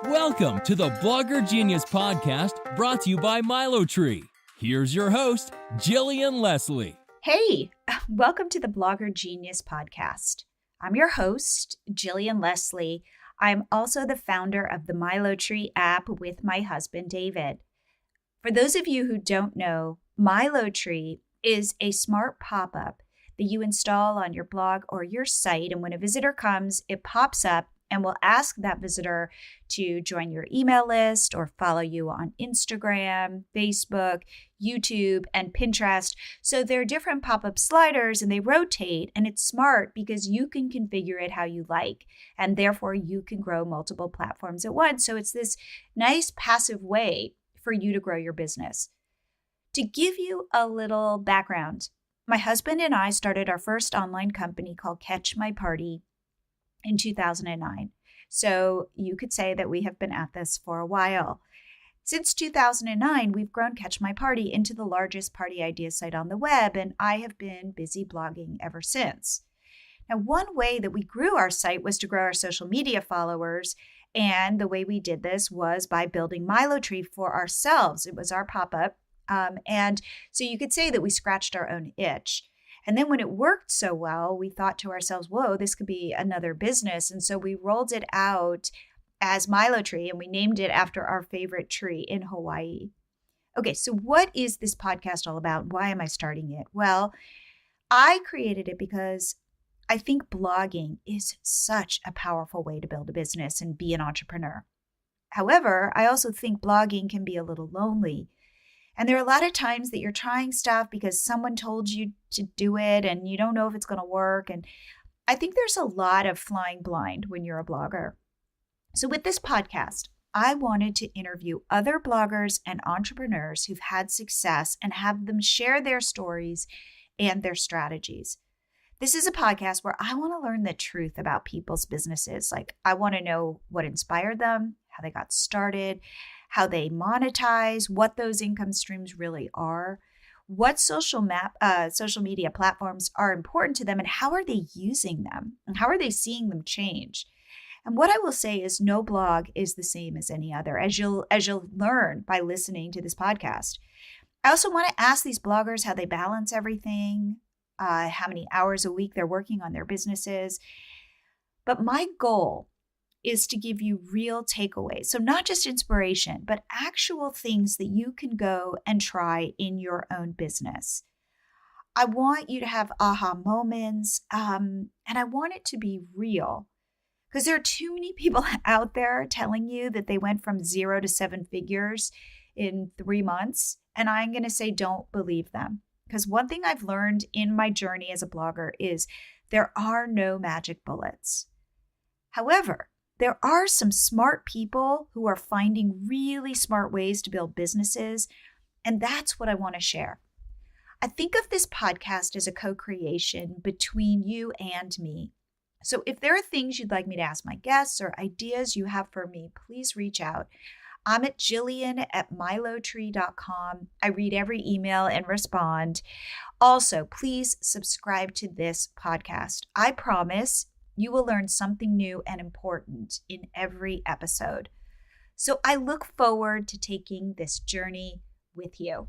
Welcome to the Blogger Genius Podcast, brought to you by MiloTree. Here's your host, Jillian Leslie. Hey, welcome to the Blogger Genius Podcast. I'm your host, Jillian Leslie. I'm also the founder of the MiloTree app with my husband, David. For those of you who don't know, MiloTree is a smart pop-up that you install on your blog or your site, and when a visitor comes, it pops up and will ask that visitor to join your email list or follow you on Instagram, Facebook, YouTube, and Pinterest. So there are different pop-up sliders and they rotate, and it's smart because you can configure it how you like, and therefore you can grow multiple platforms at once. So it's this nice passive way for you to grow your business. To give you a little background, my husband and I started our first online company called Catch My Party in 2009. So you could say that we have been at this for a while. Since 2009, we've grown Catch My Party into the largest party idea site on the web, and I have been busy blogging ever since. Now, one way that we grew our site was to grow our social media followers, and the way we did this was by building MiloTree for ourselves. It was our pop-up, and so you could say that we scratched our own itch. And then when it worked so well, we thought to ourselves, whoa, this could be another business. And so we rolled it out as MiloTree, and we named it after our favorite tree in Hawaii. Okay, so what is this podcast all about? Why am I starting it? Well, I created it because I think blogging is such a powerful way to build a business and be an entrepreneur. However, I also think blogging can be a little lonely. And there are a lot of times that you're trying stuff because someone told you to do it and you don't know if it's going to work. And I think there's a lot of flying blind when you're a blogger. So with this podcast, I wanted to interview other bloggers and entrepreneurs who've had success and have them share their stories and their strategies. This is a podcast where I want to learn the truth about people's businesses. Like, I want to know what inspired them, how they got started, how they monetize, what those income streams really are, what social media platforms are important to them, and how are they using them, and how are they seeing them change. And what I will say is no blog is the same as any other, as you'll learn by listening to this podcast. I also want to ask these bloggers how they balance everything, how many hours a week they're working on their businesses. But my goal is to give you real takeaways. So not just inspiration, but actual things that you can go and try in your own business. I want you to have aha moments, and I want it to be real, because there are too many people out there telling you that they went from 0 to 7 figures in 3 months. And I'm going to say, don't believe them. Because one thing I've learned in my journey as a blogger is there are no magic bullets. However, there are some smart people who are finding really smart ways to build businesses, and that's what I want to share. I think of this podcast as a co-creation between you and me. So if there are things you'd like me to ask my guests or ideas you have for me, please reach out. I'm at Jillian@MiloTree.com. I read every email and respond. Also, please subscribe to this podcast. I promise you will learn something new and important in every episode. So I look forward to taking this journey with you.